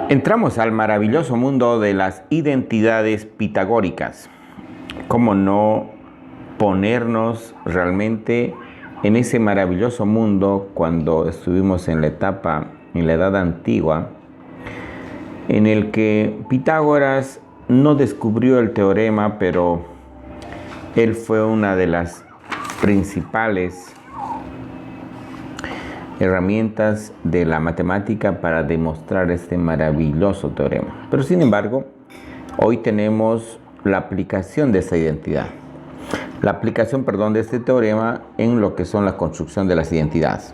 Entramos al maravilloso mundo de las identidades pitagóricas. ¿Cómo no ponernos realmente en ese maravilloso mundo cuando estuvimos en la edad antigua, en el que Pitágoras no descubrió el teorema, pero él fue una de las principales herramientas de la matemática para demostrar este maravilloso teorema? Pero sin embargo, hoy tenemos la aplicación de esta identidad. La aplicación, de este teorema en lo que son la construcción de las identidades.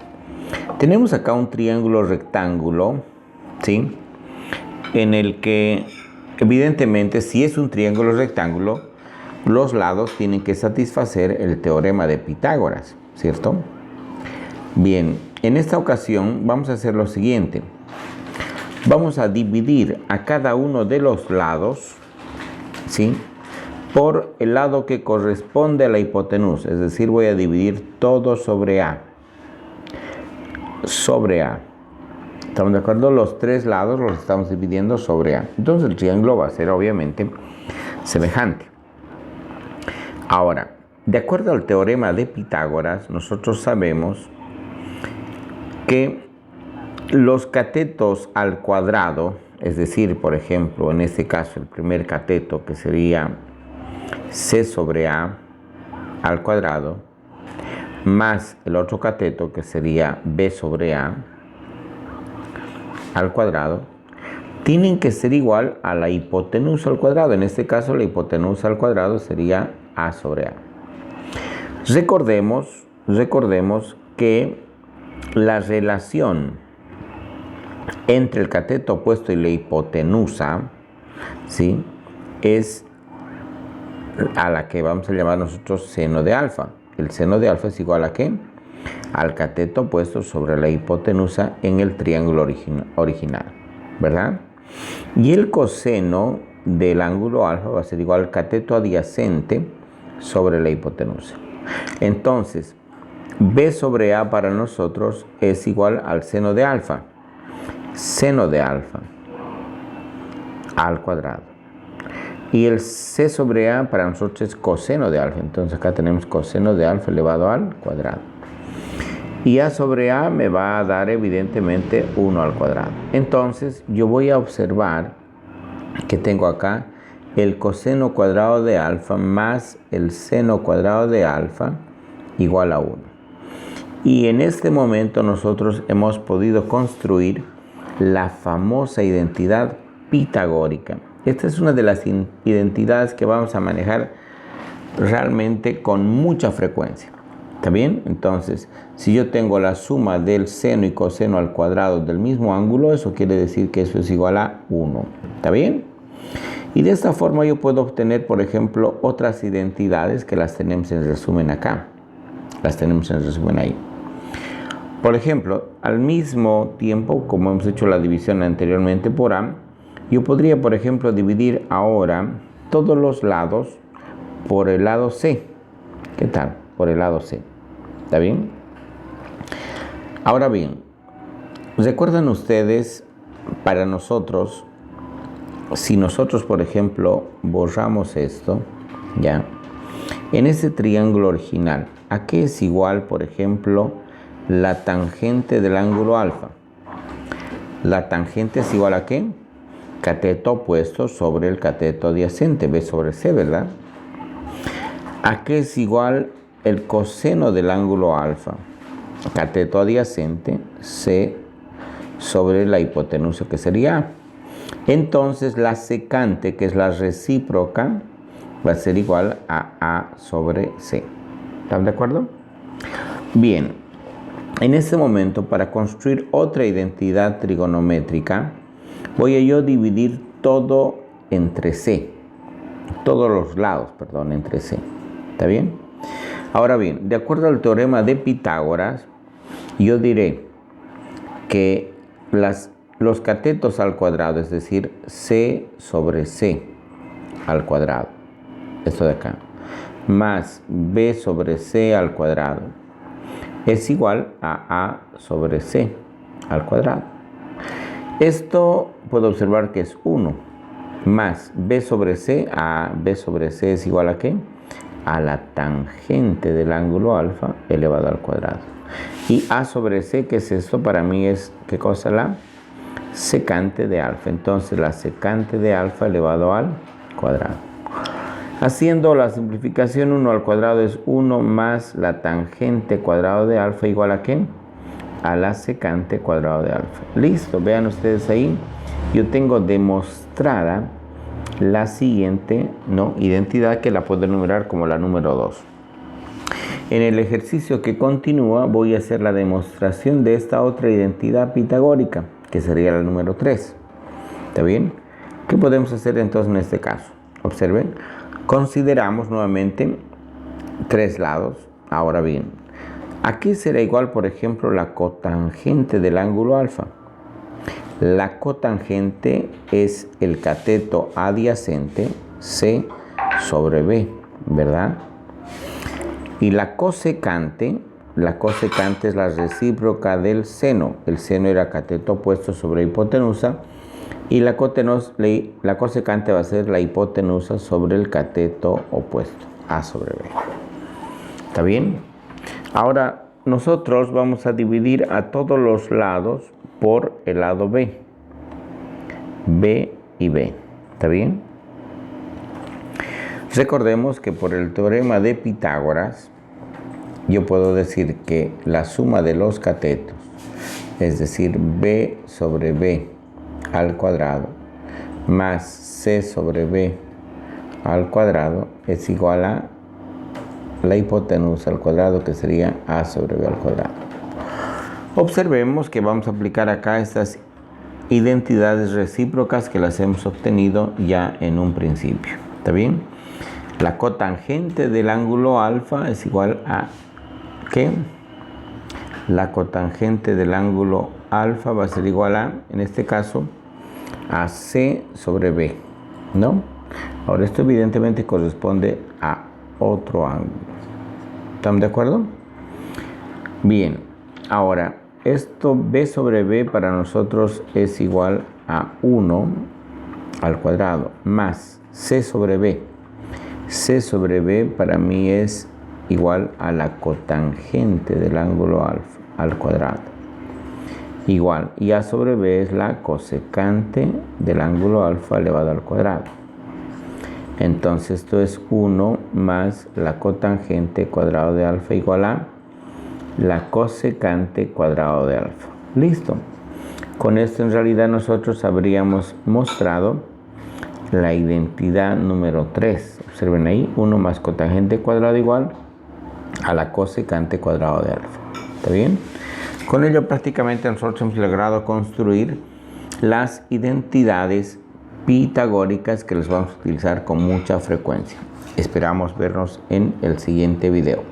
Tenemos acá un triángulo rectángulo, ¿sí? En el que, evidentemente, si es un triángulo rectángulo, los lados tienen que satisfacer el teorema de Pitágoras, ¿cierto? Bien, en esta ocasión vamos a hacer lo siguiente. Vamos a dividir a cada uno de los lados, ¿sí?, por el lado que corresponde a la hipotenusa. Es decir, voy a dividir todo sobre A. Sobre A. ¿Estamos de acuerdo? Los tres lados los estamos dividiendo sobre A. Entonces el triángulo va a ser obviamente semejante. Ahora, de acuerdo al teorema de Pitágoras, nosotros sabemos que los catetos al cuadrado, es decir, por ejemplo, en este caso el primer cateto, que sería C sobre A al cuadrado, más el otro cateto, que sería B sobre A al cuadrado, tienen que ser igual a la hipotenusa al cuadrado. En este caso, la hipotenusa al cuadrado sería A sobre A. Recordemos que la relación entre el cateto opuesto y la hipotenusa, ¿sí?, es a la que vamos a llamar nosotros seno de alfa. El seno de alfa es igual a ¿qué? Al cateto opuesto sobre la hipotenusa en el triángulo original, ¿verdad? Y el coseno del ángulo alfa va a ser igual al cateto adyacente sobre la hipotenusa. Entonces, B sobre A para nosotros es igual al seno de alfa. Seno de alfa al cuadrado. Y el C sobre A para nosotros es coseno de alfa. Entonces acá tenemos coseno de alfa elevado al cuadrado. Y A sobre A me va a dar evidentemente 1 al cuadrado. Entonces yo voy a observar que tengo acá el coseno cuadrado de alfa más el seno cuadrado de alfa igual a 1. Y en este momento nosotros hemos podido construir la famosa identidad pitagórica. Esta es una de las identidades que vamos a manejar realmente con mucha frecuencia. ¿Está bien? Entonces, si yo tengo la suma del seno y coseno al cuadrado del mismo ángulo, eso quiere decir que eso es igual a 1. ¿Está bien? Y de esta forma yo puedo obtener, por ejemplo, otras identidades que las tenemos en resumen acá. Las tenemos en resumen ahí. Por ejemplo, al mismo tiempo, como hemos hecho la división anteriormente por A, yo podría, por ejemplo, dividir ahora todos los lados por el lado C. ¿Qué tal? Por el lado C. ¿Está bien? Ahora bien, ¿recuerdan ustedes, para nosotros, si nosotros, por ejemplo, borramos esto, ¿ya? En ese triángulo original, ¿a qué es igual, por ejemplo, la tangente del ángulo alfa? La tangente es igual a ¿qué? Cateto opuesto sobre el cateto adyacente, B sobre C, ¿verdad? ¿A qué es igual el coseno del ángulo alfa? Cateto adyacente, C sobre la hipotenusa, que sería A. Entonces la secante, que es la recíproca, va a ser igual a A sobre C. ¿Están de acuerdo? Bien, en este momento, para construir otra identidad trigonométrica, voy a yo dividir todo entre C. Todos los lados, entre C. ¿Está bien? Ahora bien, de acuerdo al teorema de Pitágoras, yo diré que los catetos al cuadrado, es decir, C sobre C al cuadrado, esto de acá, más B sobre C al cuadrado, es igual a A sobre C al cuadrado. Esto puedo observar que es 1 más b sobre c. B sobre c es igual a ¿qué? A la tangente del ángulo alfa elevado al cuadrado. Y a sobre c, ¿qué es esto? Para mí es, ¿qué cosa? La secante de alfa. Entonces la secante de alfa elevado al cuadrado. Haciendo la simplificación, 1 al cuadrado es 1 más la tangente cuadrado de alfa igual a ¿qué? A la secante cuadrado de alfa. Listo, vean ustedes ahí. Yo tengo demostrada la siguiente identidad, que la puedo enumerar como la número 2. En el ejercicio que continúa voy a hacer la demostración de esta otra identidad pitagórica, que sería la número 3. ¿Está bien? ¿Qué podemos hacer entonces en este caso? Observen, consideramos nuevamente 3 lados. Ahora bien, aquí será igual, por ejemplo, la cotangente del ángulo alfa. La cotangente es el cateto adyacente C sobre B, ¿verdad? Y la cosecante es la recíproca del seno. El seno era cateto opuesto sobre hipotenusa. Y la cosecante va a ser la hipotenusa sobre el cateto opuesto, A sobre B. ¿Está bien? Ahora nosotros vamos a dividir a todos los lados por el lado B. B y B. ¿Está bien? Recordemos que por el teorema de Pitágoras, yo puedo decir que la suma de los catetos, es decir, B sobre B al cuadrado más C sobre B al cuadrado es igual a la hipotenusa al cuadrado, que sería A sobre B al cuadrado. Observemos que vamos a aplicar acá estas identidades recíprocas que las hemos obtenido ya en un principio. ¿Está bien? La cotangente del ángulo alfa es igual a ¿qué? La cotangente del ángulo alfa va a ser igual a, en este caso, a C sobre B, ¿no? Ahora esto evidentemente corresponde a otro ángulo. ¿Estamos de acuerdo? Bien, ahora esto B sobre B para nosotros es igual a 1 al cuadrado más C sobre B. C sobre B para mí es igual a la cotangente del ángulo alfa al cuadrado. Igual, y A sobre B es la cosecante del ángulo alfa elevado al cuadrado. Entonces esto es 1 más la cotangente cuadrado de alfa igual a la cosecante cuadrado de alfa. Listo. Con esto en realidad nosotros habríamos mostrado la identidad número 3. Observen ahí, 1 más cotangente cuadrado igual a la cosecante cuadrado de alfa. ¿Está bien? Con ello prácticamente nosotros hemos logrado construir las identidades pitagóricas que las vamos a utilizar con mucha frecuencia. Esperamos vernos en el siguiente video.